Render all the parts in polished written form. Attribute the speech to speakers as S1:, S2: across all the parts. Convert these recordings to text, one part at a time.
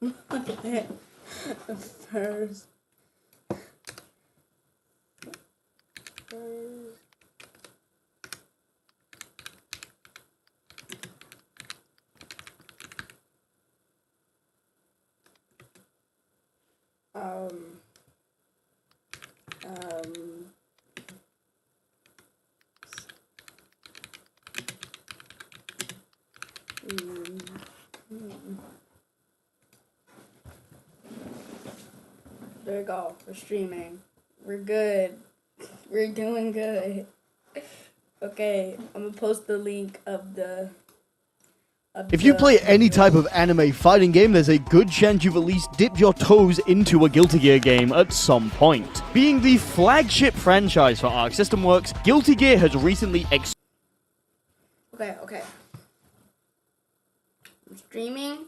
S1: Okay. First. Um, um, there we go. We're streaming. We're good. We're doing good. Okay, I'm gonna post the link of the.
S2: If you play any type of anime fighting game, there's a good chance you've at least dipped your toes into a Guilty Gear game at some point. Being the flagship franchise for Arc System Works, Guilty Gear has recently
S1: Okay. I'm streaming.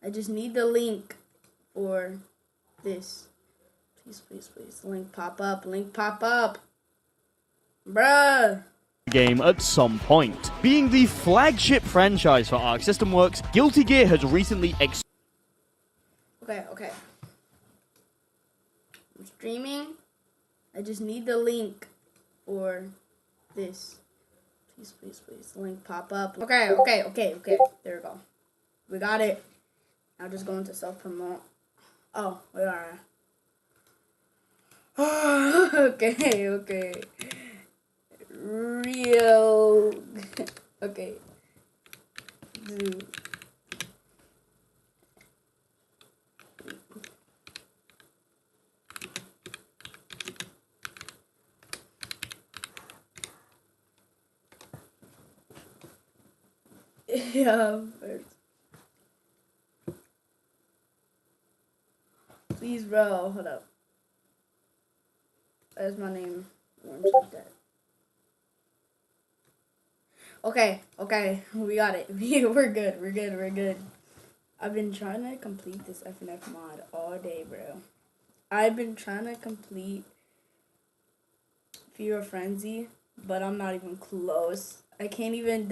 S1: I just need the link for this. Please. Link pop up. Bruh.
S2: game at some point. Being the flagship franchise for Arc System Works, Guilty Gear has recently
S1: Okay. I'm streaming. I just need the link for this. Please. Link pop up. Okay. There we go. We got it. Now just go into self-promote. Oh, we are. Okay. Real. Okay. Dude. Yeah. Please, bro. Hold up. That's my name. Like that. Okay. We got it. We're good. I've been trying to complete this FNF mod all day, bro. I've been trying to complete Fear of Frenzy, but I'm not even close. I can't even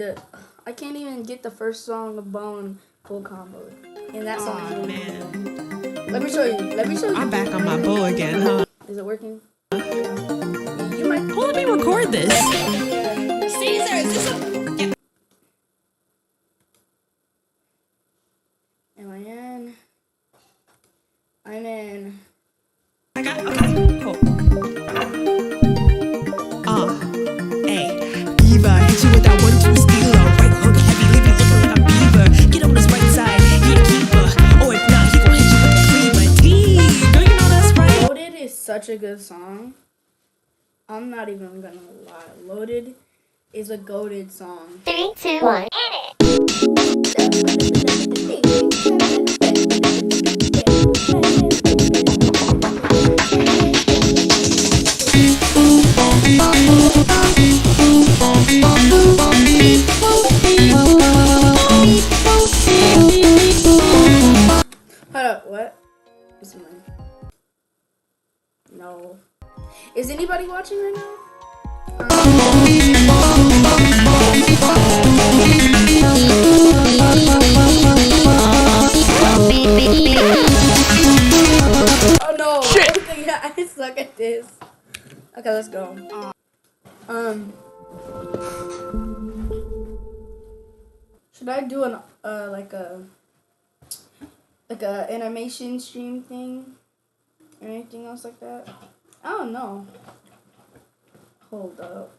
S1: get the first song of Bone full combo. And that song is really good. Let me show you.
S3: I'm back on my bow again, huh?
S1: Is it working? You might.
S3: Well, let me record this.
S4: Caesar, is this a...
S1: Am I in? I'm in.
S3: Okay, cool. Beaver, hit you with that 1-2 stealer. Right hook, heavy, leave you looking like a beaver. Get on his right side, he a keeper. Or if not, he gon' hit you with the cleaver. D, don't you know that's right?
S1: Loaded is such a good song. I'm not even gonna lie. Loaded is a goated song.
S4: 3, 2, 1,
S1: Hold up, what? Is mine? No. Is anybody watching right now? Oh no!
S2: Shit!
S1: I suck at this. Okay, let's go. Should I do an like a animation stream thing or anything else like that? I don't know. Hold up.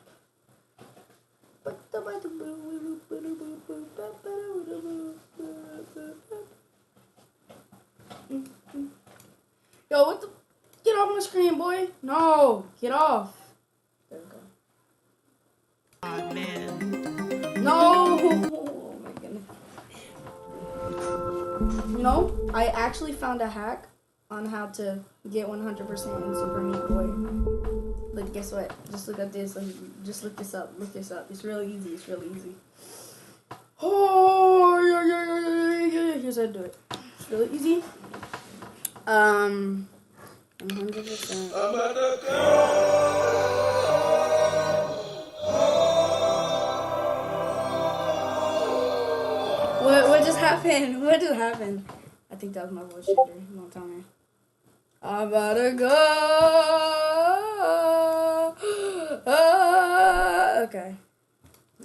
S1: Yo, what the? Get off my screen, boy. No, get off. There we go.
S3: Oh, man.
S1: No. Oh my goodness. You know, I actually found a hack on how to get 100% in Super Meat Boy. Look, guess what? Just look at this. Just look this up. It's really easy. Oh, yeah. Here's how to do it. It's really easy. 100%. What just happened? I think that was my voice changer. Don't tell me. I'm about to go. Okay.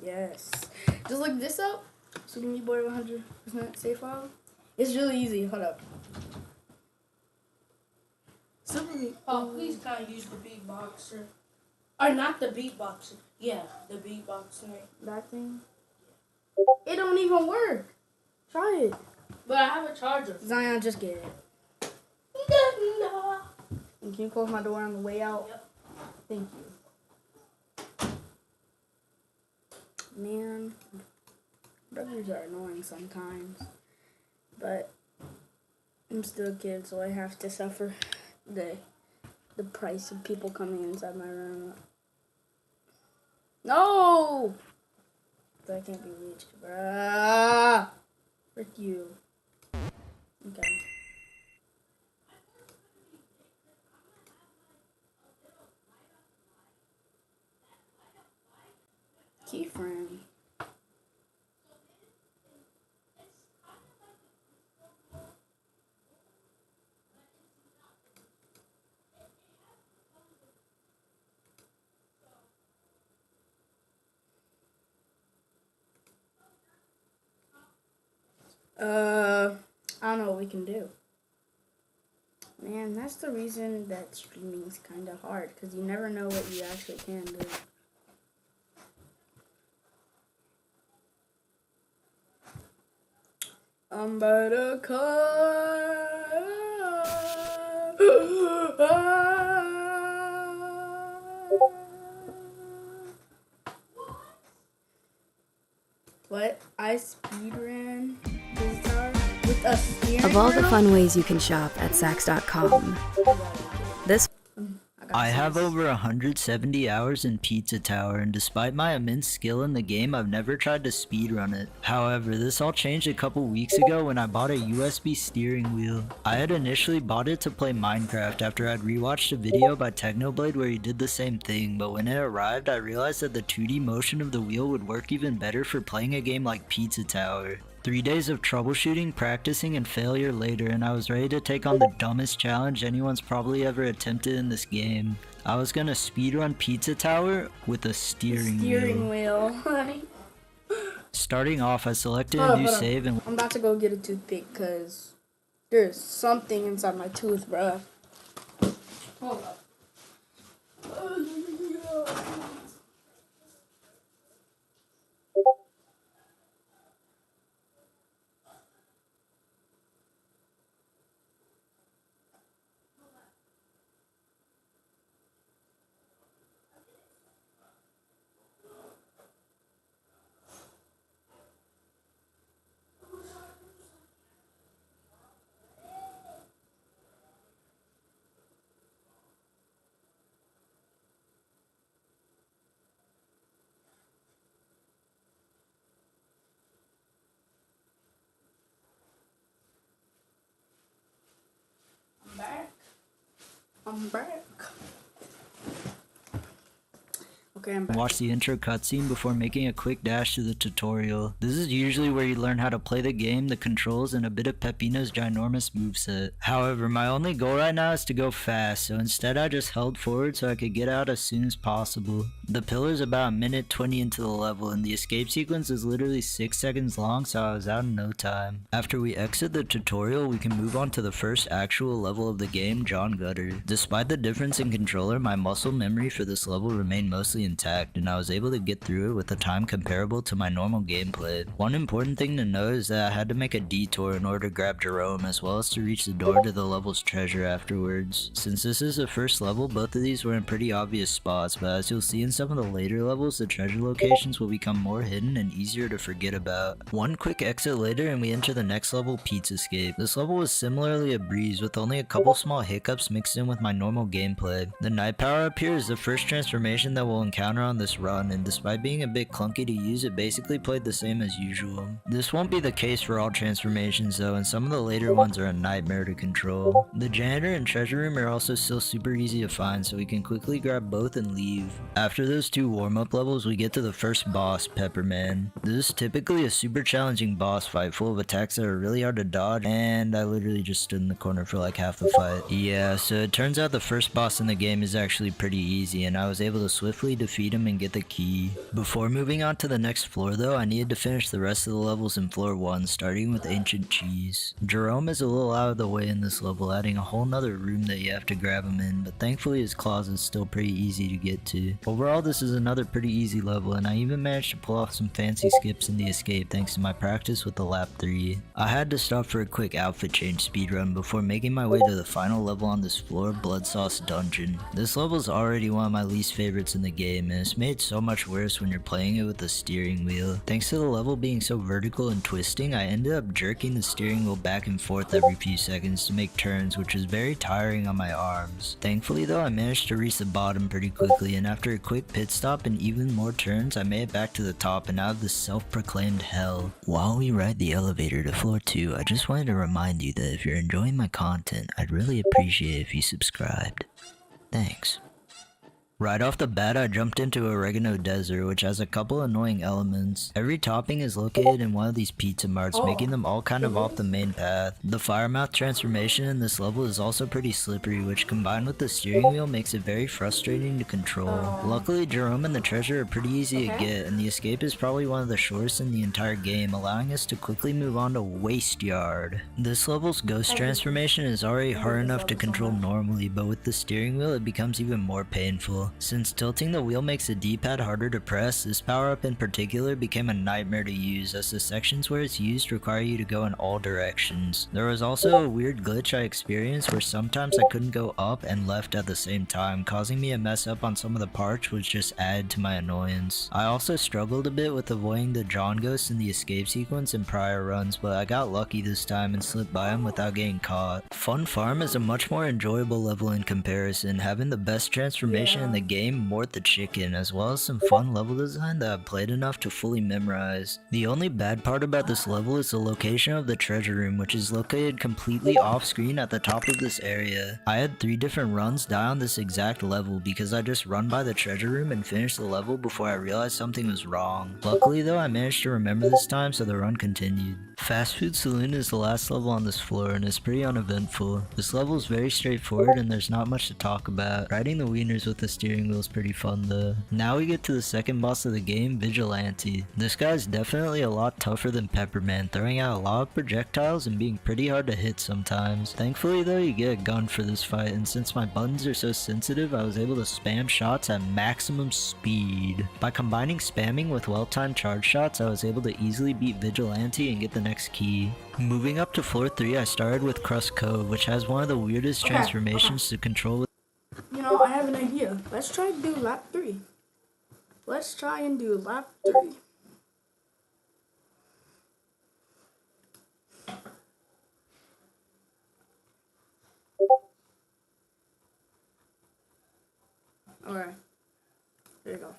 S1: Yes. Just look this up. Super Meat Boy 100% save file. It's really easy. Hold up. Super Meat.
S5: Oh, please can't use the beatboxer. Or not the beatboxer. Yeah, the beatboxer.
S1: That thing. It don't even work. Try it.
S5: But I have a charger.
S1: Zion, just get it. And can you close my door on the way out?
S5: Yep.
S1: Thank you. Man, brothers are annoying sometimes. But I'm still a kid, so I have to suffer the price of people coming inside my room. No! That can't be reached, bruh. Frick you. Okay. Keyframe. I don't know what we can do. Man, that's the reason that streaming's kind of hard, because you never know what you actually can do. I'm about to What? I speedran this guitar with a steering
S6: Of all the
S1: wheel?
S6: fun ways you can shop at Sax.com, this
S7: I have over 170 hours in Pizza Tower, and despite my immense skill in the game, I've never tried to speedrun it. However, this all changed a couple weeks ago when I bought a USB steering wheel. I had initially bought it to play Minecraft after I'd rewatched a video by Technoblade where he did the same thing, but when it arrived I realized that the 2D motion of the wheel would work even better for playing a game like Pizza Tower. 3 days of troubleshooting, practicing, and failure later, and I was ready to take on the dumbest challenge anyone's probably ever attempted in this game. I was gonna speedrun Pizza Tower with a steering wheel.
S1: Wheel.
S7: Starting off, I selected
S1: Hold
S7: a
S1: up,
S7: new
S1: hold up.
S7: save and
S1: I'm about to go get a toothpick because there's something inside my tooth, bruh. Hold up. I'm back. Okay, I'm back.
S7: watch the intro cutscene before making a quick dash to the tutorial. This is usually where you learn how to play the game, the controls, and a bit of Pepino's ginormous moveset. However, my only goal right now is to go fast, so instead I just held forward so I could get out as soon as possible. The pillar's about a minute 20 into the level, and the escape sequence is literally 6 seconds long, so I was out in no time. After we exit the tutorial, we can move on to the first actual level of the game, John Gutter. Despite the difference in controller, my muscle memory for this level remained mostly intact, and I was able to get through it with a time comparable to my normal gameplay. One important thing to note is that I had to make a detour in order to grab Jerome, as well as to reach the door to the level's treasure afterwards. Since this is the first level, both of these were in pretty obvious spots, but as you'll see in some of the later levels, the treasure locations will become more hidden and easier to forget about. One quick exit later and we enter the next level, Pizzascape. This level was similarly a breeze, with only a couple small hiccups mixed in with my normal gameplay. The night power up here is the first transformation that we'll encounter encounter on this run, and despite being a bit clunky to use, it basically played the same as usual. This won't be the case for all transformations though, and some of the later ones are a nightmare to control. The janitor and treasure room are also still super easy to find, so we can quickly grab both and leave. After those 2 warm-up levels, we get to the first boss, Pepperman. This is typically a super challenging boss fight full of attacks that are really hard to dodge, and I literally just stood in the corner for like half the fight. Yeah, so it turns out the first boss in the game is actually pretty easy, and I was able to swiftly defeat him and get the key. Before moving on to the next floor though, I needed to finish the rest of the levels in floor 1, starting with Ancient Cheese. Jerome is a little out of the way in this level, adding a whole nother room that you have to grab him in, but thankfully his closet is still pretty easy to get to. Overall, this is another pretty easy level, and I even managed to pull off some fancy skips in the escape thanks to my practice with the lap 3. I had to stop for a quick outfit change speedrun before making my way to the final level on this floor, Blood Sauce Dungeon. This level is already one of my least favorites in the game, and it's made so much worse when you're playing it with the steering wheel. Thanks to the level being so vertical and twisting, I ended up jerking the steering wheel back and forth every few seconds to make turns, which was very tiring on my arms. Thankfully though, I managed to reach the bottom pretty quickly, and after a quick pit stop and even more turns, I made it back to the top and out of this self-proclaimed hell. While we ride the elevator to floor 2, I just wanted to remind you that if you're enjoying my content, I'd really appreciate if you subscribed. Thanks. Right off the bat, I jumped into Oregano Desert, which has a couple annoying elements. Every topping is located in one of these pizza marts, making them all kind of off the main path. The Firemouth transformation in this level is also pretty slippery, which combined with the steering wheel makes it very frustrating to control. Luckily, Jerome and the treasure are pretty easy to get, and the escape is probably one of the shortest in the entire game, allowing us to quickly move on to Waste Yard. This level's ghost transformation is already hard enough to control normally, but with the steering wheel it becomes even more painful. Since tilting the wheel makes the D-pad harder to press, this power-up in particular became a nightmare to use, as the sections where it's used require you to go in all directions. There was also a weird glitch I experienced where sometimes I couldn't go up and left at the same time, causing me to mess up on some of the parts, which just added to my annoyance. I also struggled a bit with avoiding the John ghosts in the escape sequence in prior runs, but I got lucky this time and slipped by him without getting caught. Fun Farm is a much more enjoyable level in comparison, having the best transformation in the game, Mort the Chicken, as well as some fun level design that I've played enough to fully memorize. The only bad part about this level is the location of the treasure room, which is located completely off screen at the top of this area. I had 3 different runs die on this exact level because I just run by the treasure room and finished the level before I realized something was wrong. Luckily though, I managed to remember this time, so the run continued. Fast Food Saloon is the last level on this floor and it's pretty uneventful. This level is very straightforward and there's not much to talk about. Riding the wieners with the steering wheel is pretty fun though. Now we get to the second boss of the game, Vigilante. This guy is definitely a lot tougher than Pepperman, throwing out a lot of projectiles and being pretty hard to hit sometimes. Thankfully though, you get a gun for this fight, and since my buttons are so sensitive, I was able to spam shots at maximum speed. By combining spamming with well-timed charge shots, I was able to easily beat Vigilante and get the next key. Moving up to floor 3, I started with Crust Cove, which has one of the weirdest transformations to control.
S1: You know, I have an idea. Let's try to do lap 3. Let's try and do lap 3. Alright. There you go.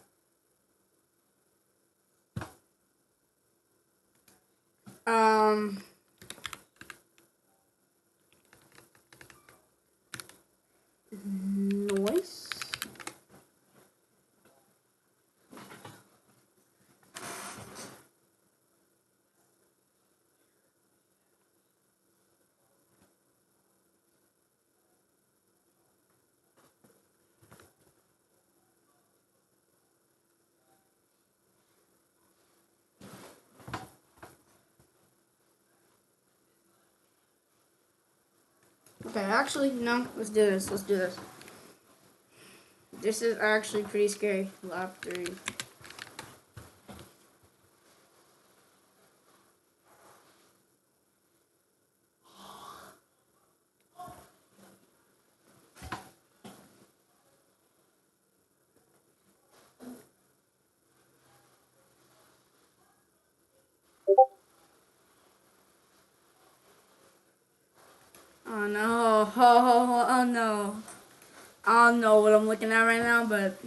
S1: Noise. Okay, actually, no, let's do this. Let's do this. This is actually pretty scary. Lap 3. Oh no, oh no. I don't know what I'm looking at right now, but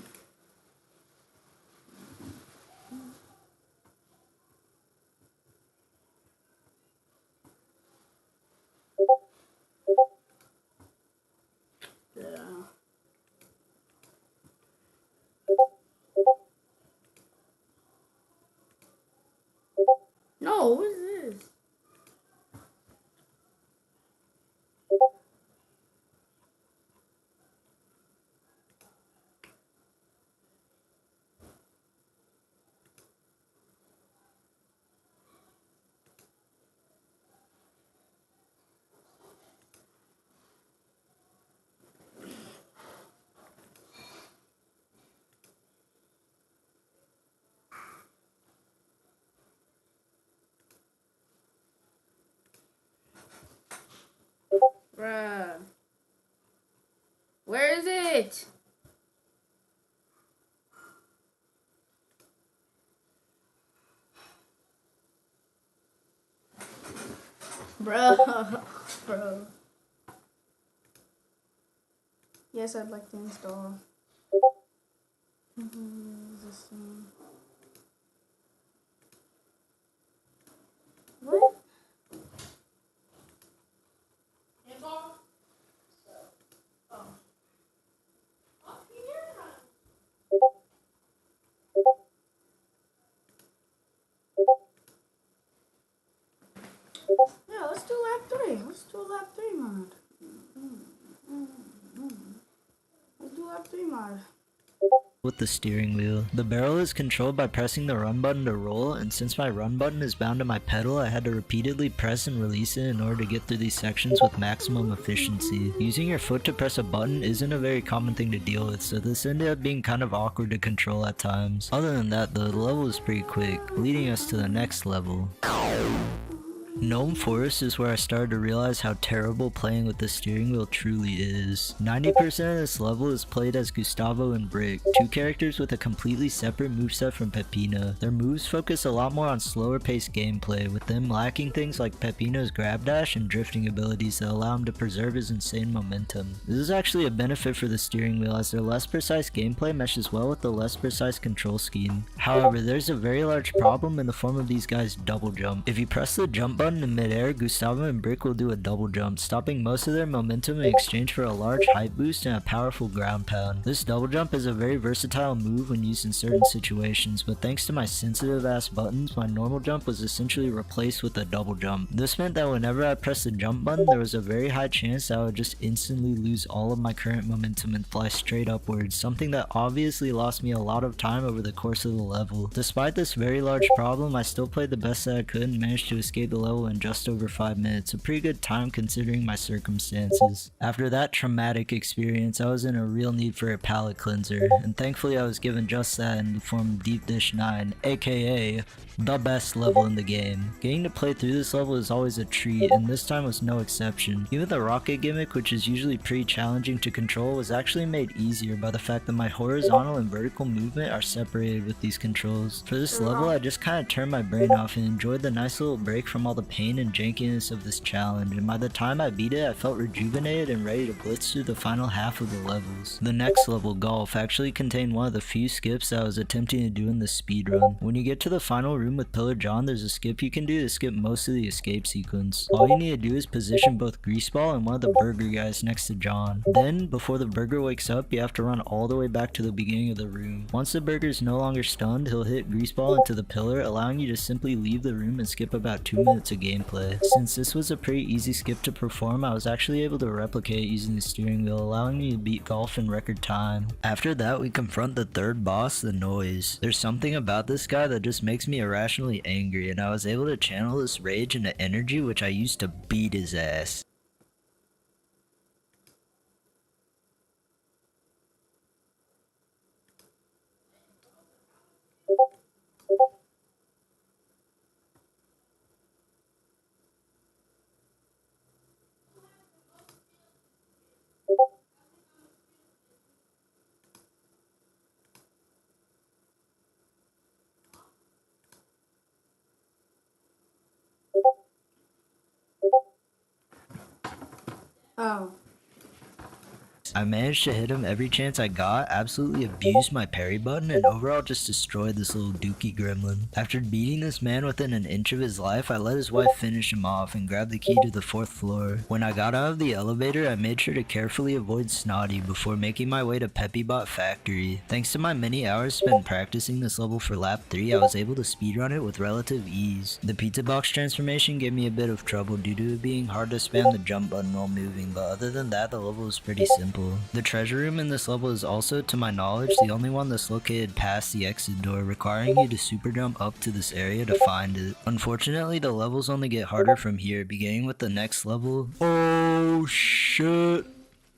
S1: Bruh. Where is it? Bruh. Bro. Yes, I'd like to install. This one. What? Yeah, let's do lap 3. Let's do lap 3 mod. Let's do lap 3 mod.
S7: With the steering wheel. The barrel is controlled by pressing the run button to roll, and since my run button is bound to my pedal, I had to repeatedly press and release it in order to get through these sections with maximum efficiency. Using your foot to press a button isn't a very common thing to deal with, so this ended up being kind of awkward to control at times. Other than that though, the level is pretty quick, leading us to the next level. Gnome Forest is where I started to realize how terrible playing with the steering wheel truly is. 90% of this level is played as Gustavo and Brick, two characters with a completely separate moveset from Peppino. Their moves focus a lot more on slower paced gameplay, with them lacking things like Peppino's grab dash and drifting abilities that allow him to preserve his insane momentum. This is actually a benefit for the steering wheel, as their less precise gameplay meshes well with the less precise control scheme. However, there's a very large problem in the form of these guys' double jump. If you press the jump button in midair, Gustavo and Brick will do a double jump, stopping most of their momentum in exchange for a large height boost and a powerful ground pound. This double jump is a very versatile move when used in certain situations, but thanks to my sensitive ass buttons, my normal jump was essentially replaced with a double jump. This meant that whenever I pressed the jump button, there was a very high chance that I would just instantly lose all of my current momentum and fly straight upwards, something that obviously lost me a lot of time over the course of the level. Despite this very large problem, I still played the best that I could and managed to escape the level in just over 5 minutes, a pretty good time considering my circumstances. After that traumatic experience, I was in a real need for a palate cleanser, and thankfully I was given just that in the form of Deep Dish 9, aka the best level in the game. Getting to play through this level is always a treat, and this time was no exception. Even the rocket gimmick, which is usually pretty challenging to control, was actually made easier by the fact that my horizontal and vertical movement are separated with these controls. For this level, I just kinda turned my brain off and enjoyed the nice little break from all the pain and jankiness of this challenge, and by the time I beat it, I felt rejuvenated and ready to blitz through the final half of the levels. The next level, Golf, actually contained one of the few skips that I was attempting to do in the speedrun. When you get to the final room with Pillar John, there's a skip you can do to skip most of the escape sequence. All you need to do is position both Greaseball and one of the burger guys next to John. Then, before the burger wakes up, you have to run all the way back to the beginning of the room. Once the burger is no longer stunned, he'll hit Greaseball into the pillar, allowing you to simply leave the room and skip about 2 minutes of gameplay. Since this was a pretty easy skip to perform, I was actually able to replicate using the steering wheel, allowing me to beat Golf in record time. After that, we confront the third boss, the Noise. There's something about this guy that just makes me irrationally angry, and I was able to channel this rage into energy, which I used to beat his ass.
S1: Oh.
S7: I managed to hit him every chance I got, absolutely abused my parry button, and overall just destroyed this little dookie gremlin. After beating this man within an inch of his life, I let his wife finish him off and grabbed the key to the 4th floor. When I got out of the elevator, I made sure to carefully avoid Snotty before making my way to Peppybot Factory. Thanks to my many hours spent practicing this level for lap 3, I was able to speedrun it with relative ease. The pizza box transformation gave me a bit of trouble due to it being hard to spam the jump button while moving, but other than that, the level was pretty simple. The treasure room in this level is also, to my knowledge, the only one that's located past the exit door, requiring you to super jump up to this area to find it. Unfortunately, the levels only get harder from here, beginning with the next level. Oh shit!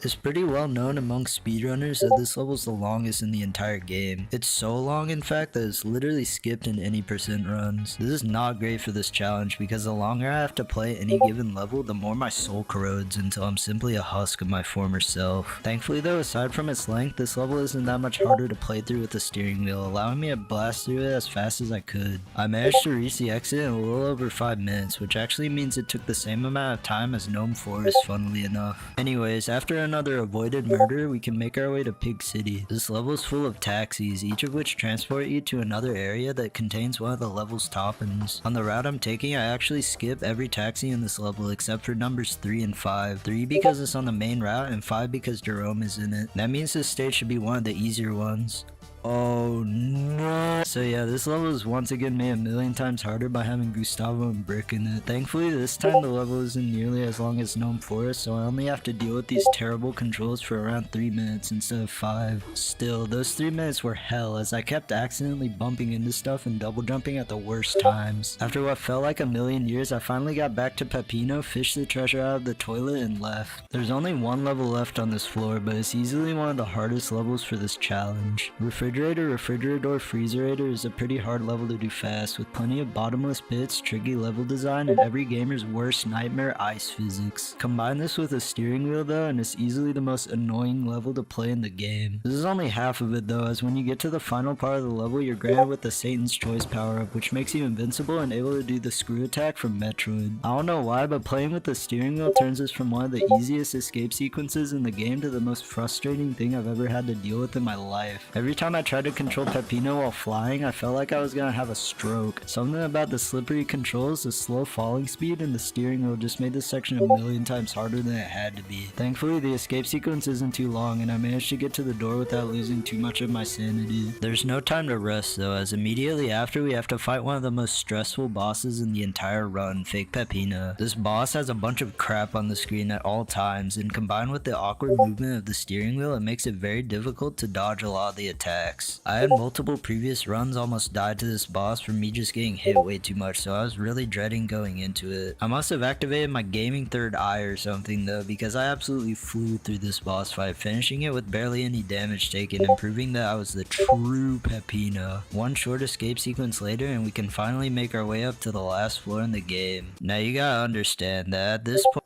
S7: It's pretty well known among speedrunners that this level is the longest in the entire game. It's so long in fact that it's literally skipped in any percent runs. This is not great for this challenge because the longer I have to play any given level, the more my soul corrodes until I'm simply a husk of my former self. Thankfully though, aside from its length, this level isn't that much harder to play through with the steering wheel, allowing me to blast through it as fast as I could. I managed to reach the exit in a little over 5 minutes, which actually means it took the same amount of time as Gnome Forest, funnily enough. Anyways, after another avoided murder, we can make our way to Pig City. This level is full of taxis, each of which transport you to another area that contains one of the level's top-ends. On the route I'm taking, I actually skip every taxi in this level except for numbers 3 and 5. 3 because it's on the main route, and 5 because Jerome is in it. That means this stage should be one of the easier ones. Oh no. So yeah, this level is once again made a million times harder by having Gustavo and Brick in it. Thankfully this time the level isn't nearly as long as Gnome Forest, so I only have to deal with these terrible controls for around 3 minutes instead of 5. Still, those 3 minutes were hell as I kept accidentally bumping into stuff and double jumping at the worst times. After what felt like a million years, I finally got back to Pepino, fished the treasure out of the toilet, and left. There's only one level left on this floor, but it's easily one of the hardest levels for this challenge. Refrigerator, Freezerator is a pretty hard level to do fast, with plenty of bottomless pits, tricky level design, and every gamer's worst nightmare, ice physics. Combine this with a steering wheel though, and it's easily the most annoying level to play in the game. This is only half of it though, as when you get to the final part of the level, you're granted with the Satan's Choice power-up, which makes you invincible and able to do the screw attack from Metroid. I don't know why, but playing with the steering wheel turns this from one of the easiest escape sequences in the game to the most frustrating thing I've ever had to deal with in my life. Every time I tried to control Pepino while flying, I felt like I was gonna have a stroke. Something about the slippery controls, the slow falling speed, and the steering wheel just made this section a million times harder than it had to be. Thankfully, the escape sequence isn't too long, and I managed to get to the door without losing too much of my sanity. There's no time to rest though, as immediately after we have to fight one of the most stressful bosses in the entire run, Fake Pepino. This boss has a bunch of crap on the screen at all times, and combined with the awkward movement of the steering wheel, it makes it very difficult to dodge a lot of the attacks. I had multiple previous runs almost died to this boss from me just getting hit way too much, so I was really dreading going into it. I must have activated my gaming third eye or something though, because I absolutely flew through this boss fight, finishing it with barely any damage taken and proving that I was the true Pepino. One short escape sequence later and we can finally make our way up to the last floor in the game. Now you gotta understand that at this point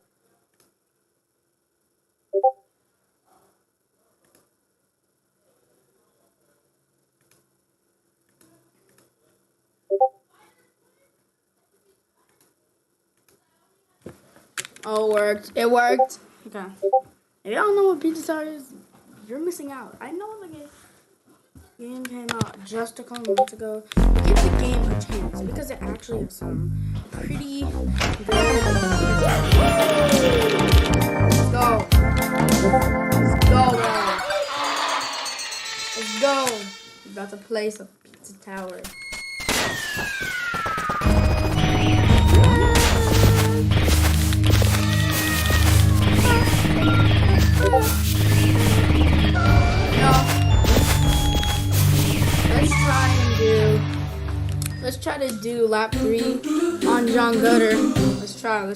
S1: Oh, it worked. It worked. Okay. If y'all don't know what Pizza Tower is, you're missing out. I know the game came out just a couple months ago. Give the game a chance because it actually has some pretty good. Let's go. Let's go, man. Let's go. We're about to play some Pizza Tower. Let's try to do lap 3 on John Gutter. Let's try.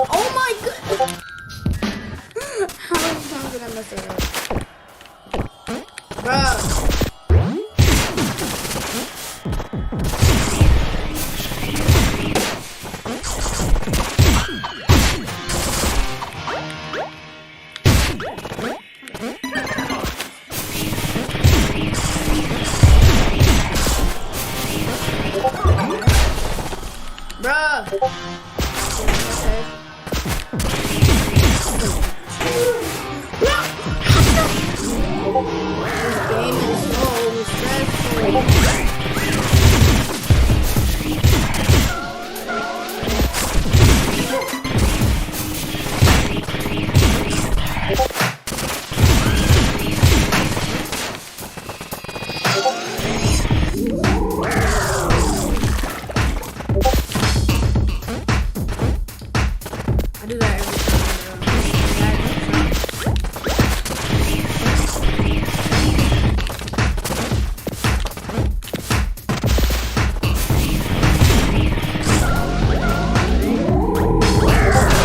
S1: Oh my god! How many times did I mess that up? Bruh! Bruh! Okay.